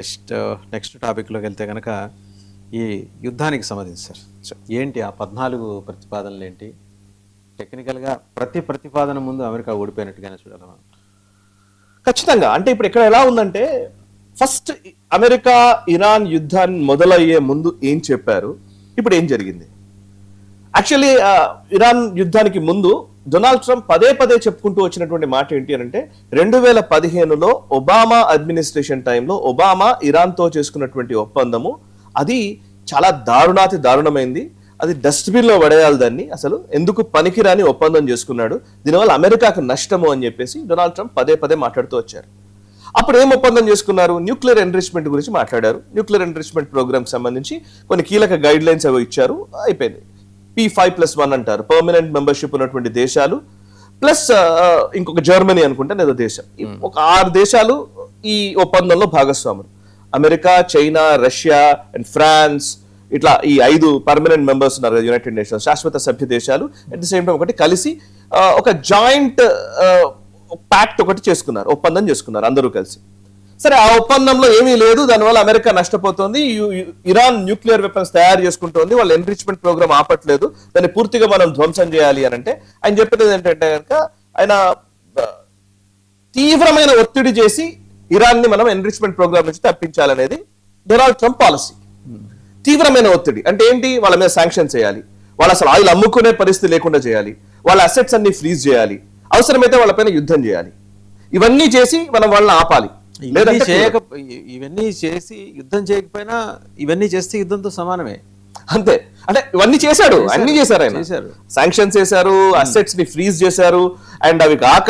Next టాపిక్లోకి వెళ్తే కనుక ఈ యుద్ధానికి సంబంధించి సార్ ఏంటి ఆ 14 ప్రతిపాదనలు ఏంటి? టెక్నికల్గా ప్రతి ప్రతిపాదన ముందు అమెరికా ఓడిపోయినట్టుగానే చూడాలి మనం. ఖచ్చితంగా. అంటే ఇప్పుడు ఇక్కడ ఎలా ఉందంటే, ఫస్ట్ అమెరికా ఇరాన్ యుద్ధాన్ని మొదలయ్యే ముందు ఏం చెప్పారు, ఇప్పుడు ఏం జరిగింది. యాక్చువల్లీ ఇరాన్ యుద్ధానికి ముందు డొనాల్డ్ ట్రంప్ పదే పదే చెప్పుకుంటూ వచ్చినటువంటి మాట ఏంటి అని అంటే, 2015లో ఒబామా అడ్మినిస్ట్రేషన్ టైంలో ఒబామా ఇరాన్తో చేసుకున్నటువంటి ఒప్పందము అది చాలా దారుణమైంది, అది డస్ట్బిన్ లో పడేయాలి, దాన్ని అసలు ఎందుకు పనికిరాని ఒప్పందం చేసుకున్నాడు, దీనివల్ల అమెరికాకు నష్టము అని చెప్పేసి డొనాల్డ్ ట్రంప్ పదే పదే మాట్లాడుతూ వచ్చారు. అప్పుడు ఏం ఒప్పందం చేసుకున్నారు? న్యూక్లియర్ ఎన్రిచ్మెంట్ గురించి మాట్లాడారు. న్యూక్లియర్ ఎన్రిచ్మెంట్ ప్రోగ్రామ్ సంబంధించి కొన్ని కీలక గైడ్ లైన్స్ అవి ఇచ్చారు. అయిపోయింది. P5+1 అంటారు, పర్మనెంట్ మెంబర్షిప్ ఉన్నటువంటి దేశాలు ప్లస్ ఇంకొక జర్మనీ అనుకుంటే ఏదో దేశం, ఒక 6 దేశాలు ఈ ఒప్పందంలో భాగస్వాములు. America, China, Russia and France, ఇట్లా ఈ 5 పర్మనెంట్ మెంబర్స్ ఉన్నారు యునైటెడ్ నేషన్స్, శాశ్వత సభ్య దేశాలు. అట్ ది సేమ్ టైం ఒకటి కలిసి ఒక జాయింట్ ప్యాక్ట్ ఒకటి చేసుకున్నారు, ఒప్పందం చేసుకున్నారు అందరూ కలిసి. సరే, ఆ ఒప్పందంలో ఏమీ లేదు, దానివల్ల అమెరికా నష్టపోతుంది, ఇరాన్ న్యూక్లియర్ వెపన్స్ తయారు చేసుకుంటోంది, వాళ్ళ ఎన్రిచ్మెంట్ ప్రోగ్రామ్ ఆపట్లేదు, దాన్ని పూర్తిగా మనం ధ్వంసం చేయాలి అని అంటే ఆయన చెప్పినది ఏంటంటే కనుక, ఆయన తీవ్రమైన ఒత్తిడి చేసి ఇరాన్ ని మనం ఎన్రిచ్మెంట్ ప్రోగ్రామ్ నుంచి తప్పించాలనేది డొనాల్డ్ ట్రంప్ పాలసీ. తీవ్రమైన ఒత్తిడి అంటే ఏంటి? వాళ్ళ మీద శాంక్షన్స్ చేయాలి, వాళ్ళు అసలు ఆయిల్ అమ్ముకునే పరిస్థితి లేకుండా చేయాలి, వాళ్ళ అసెట్స్ అన్ని ఫ్రీజ్ చేయాలి, అవసరమైతే వాళ్ళపైన యుద్ధం చేయాలి, ఇవన్నీ చేసి మనం వాళ్ళని ఆపాలి. ఇవన్నీ చేసి యుద్ధం చేయకపోయినా ఇవన్నీ చేస్తే యుద్ధంతో సమానమే. అంతే. అంటే ఇవన్నీ చేశాడు, అన్ని చేశారు ఆయన. శాంక్షన్స్ చేశారు, అసెట్స్ ని ఫ్రీజ్ చేశారు, అండ్ అవి కాక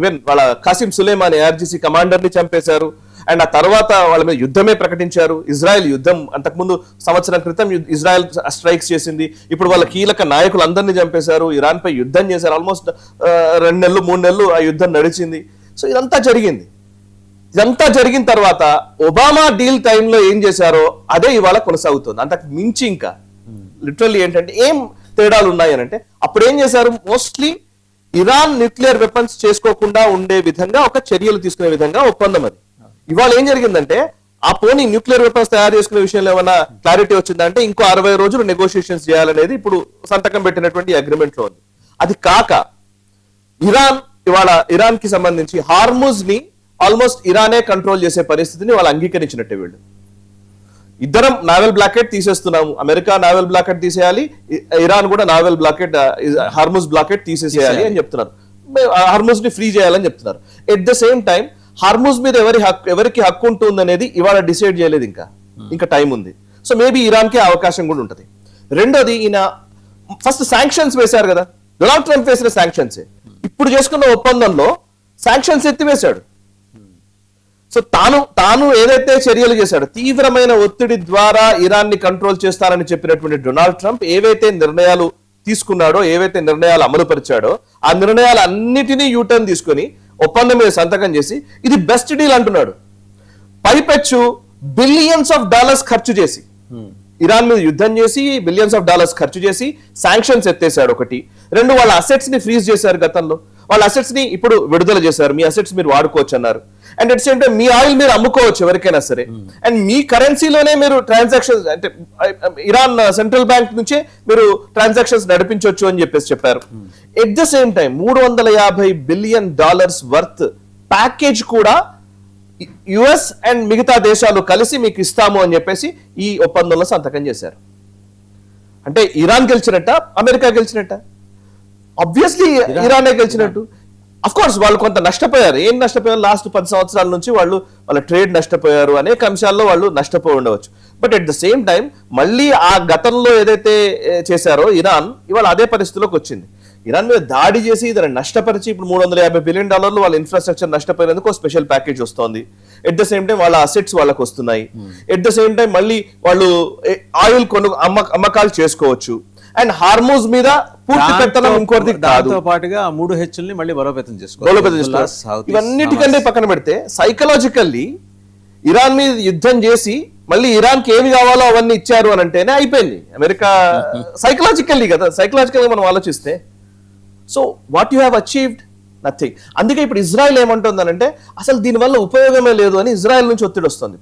ఈవెన్ వాళ్ళ కాసిం సులేమాని ARGC కమాండర్ ని చంపేశారు, అండ్ ఆ తర్వాత వాళ్ళ మీద యుద్ధమే ప్రకటించారు. ఇజ్రాయెల్ యుద్ధం అంతకుముందు సంవత్సరం క్రితం ఇజ్రాయెల్ స్ట్రైక్స్ చేసింది, ఇప్పుడు వాళ్ళ కీలక నాయకులు అందరినీ చంపేశారు, ఇరాన్ పై యుద్ధం చేశారు. ఆల్మోస్ట్ 2 నెలలు 3 నెలలు ఆ యుద్ధం నడిచింది. సో ఇదంతా జరిగింది. ఇదంతా జరిగిన తర్వాత ఒబామా డీల్ టైంలో ఏం చేశారో అదే ఇవాళ కొనసాగుతుంది. అంతకు మించి ఇంకా లిటరల్లీ ఏంటంటే ఏం తేడాలు ఉన్నాయి అని అంటే, అప్పుడు ఏం చేశారు, మోస్ట్లీ ఇరాన్ న్యూక్లియర్ వెపన్స్ చేసుకోకుండా ఉండే విధంగా ఒక చర్యలు తీసుకునే విధంగా ఒప్పందం అది. ఇవాళ ఏం జరిగిందంటే, ఆ పోనీ న్యూక్లియర్ వెపన్స్ తయారు చేసుకునే విషయంలో ఏమైనా క్లారిటీ వచ్చిందంటే ఇంకో 60 రోజులు నెగోషియేషన్స్ చేయాలనేది ఇప్పుడు సంతకం పెట్టినటువంటి అగ్రిమెంట్ లో ఉంది. అది కాక ఇరాన్ కి సంబంధించి హార్ముజ్ ని ఆల్మోస్ట్ ఇరానే కంట్రోల్ చేసే పరిస్థితిని వాళ్ళు అంగీకరించినట్టే. వీళ్ళు ఇద్దరం నావెల్ బ్లాకెట్ తీసేస్తున్నాము, అమెరికా నావెల్ బ్లాకెట్ తీసేయాలి, ఇరాన్ కూడా నావెల్ బ్లాకెట్ హార్ముజ్ బ్లాకెట్ తీసేసేయాలి అని చెప్తున్నారు, హార్ముజ్ ని ఫ్రీ చేయాలని చెప్తున్నారు. At the same time Hormuz మీద ఎవరికి హక్కు ఉంటుంది అనేది ఇవాళ డిసైడ్ చేయలేదు, ఇంకా టైం ఉంది. సో మేబీ ఇరాన్ కి అవకాశం కూడా ఉంటుంది. రెండోది, ఈయన ఫస్ట్ శాంక్షన్స్ వేశారు కదా, డొనాల్డ్ ట్రంప్ వేసిన శాంక్షన్స్ ఇప్పుడు చేసుకున్న ఒప్పందంలో శాంక్షన్స్ ఎత్తివేశాడు. సో తాను ఏదైతే చర్యలు చేశాడో, తీవ్రమైన ఒత్తిడి ద్వారా ఇరాన్ ని కంట్రోల్ చేస్తారని చెప్పినటువంటి డొనాల్డ్ ట్రంప్ ఏవైతే నిర్ణయాలు తీసుకున్నాడో, ఏవైతే నిర్ణయాలు అమలుపరిచాడో, ఆ నిర్ణయాలు అన్నిటినీ యూటర్న్ తీసుకొని ఒప్పందం మీద సంతకం చేసి ఇది బెస్ట్ డీల్ అంటున్నాడు. పైపెచ్చు బిలియన్స్ ఆఫ్ డాలర్స్ ఖర్చు చేసి ఇరాన్ మీద యుద్ధం చేసి బిలియన్స్ ఆఫ్ డాలర్స్ ఖర్చు చేసి శాంక్షన్స్ ఎత్తేసాడు. ఒకటి. రెండు, వాళ్ళ అసెట్స్ ని ఫ్రీజ్ చేశారు. గతంలో వాళ్ళ అసెట్స్ ని ఇప్పుడు విడుదల చేశారు, మీ అసెట్స్ మీరు వాడుకోవచ్చు అన్నారు. And at same time me oil మీరు అమ్ముకోవచ్చు ఎవరికైనా సరే, అండ్ మీ కరెన్సీలోనే మీరు ట్రాన్సాక్షన్స్, అంటే ఇరాన్ సెంట్రల్ బ్యాంక్ నుంచే మీరు ట్రాన్సాక్షన్స్ నడిపించవచ్చు అని చెప్పారు. At the same time $350 billion worth package కూడా యుఎస్ అండ్ మిగతా దేశాలు కలిసి మీకు ఇస్తాము అని చెప్పేసి ఈ ఒప్పందంలో సంతకం చేశారు. అంటే ఇరాన్ గెలిచినట్ట, అమెరికా గెలిచినట్ట? ఆబ్వియస్లీ ఇరానే గెలిచినట్టు. అఫ్ కోర్స్ వాళ్ళు కొంత నష్టపోయారు. ఏం నష్టపోయారు? లాస్ట్ 10 సంవత్సరాల నుంచి వాళ్ళ ట్రేడ్ నష్టపోయారు, అనేక అంశాల్లో వాళ్ళు నష్టపోయి ఉండవచ్చు. But at the same time మళ్ళీ ఆ గతంలో ఏదైతే చేశారో ఇరాన్, ఇవాళ అదే పరిస్థితిలోకి వచ్చింది. ఇరాన్ మీద దాడి చేసి దాన్ని నష్టపరిచి ఇప్పుడు $350 బిలియన్ వాళ్ళ ఇన్ఫ్రాస్ట్రక్చర్ నష్టపోయినందుకు స్పెషల్ ప్యాకేజ్ వస్తుంది. ఎట్ ద సేమ్ టైం వాళ్ళ అసెట్స్ వాళ్ళకి వస్తున్నాయి. ఎట్ ద సేమ్ టైం మళ్ళీ వాళ్ళు ఆయిల్ అమ్మకాలు చేసుకోవచ్చు. అండ్ హార్మోజ్ మీద పూర్తి పెత్తనం ఇంకోటి దాంతో పాటుగా 3 హెచ్చుల్ని మళ్ళీ బలోపేతం చేసుకోవాలి. ఇవన్నిటికంటే పక్కన పెడితే సైకలాజికల్లీ ఇరాన్ మీద యుద్ధం చేసి మళ్ళీ ఇరాన్ కి ఏమి కావాలో అవన్నీ ఇచ్చారు అని అంటేనే అయిపోయింది అమెరికా. సైకలాజికల్లీ కదా, సైకలాజికల్ గా మనం ఆలోచిస్తే. So what you have achieved nothing. అందుకే ఇప్పుడు ఇజ్రాయెల్ ఏమంటుందనంటే అసలు దీనివల్ల ఉపయోగమే లేదు అని ఇజ్రాయెల్ నుంచి ఒత్తిడి వస్తుంది.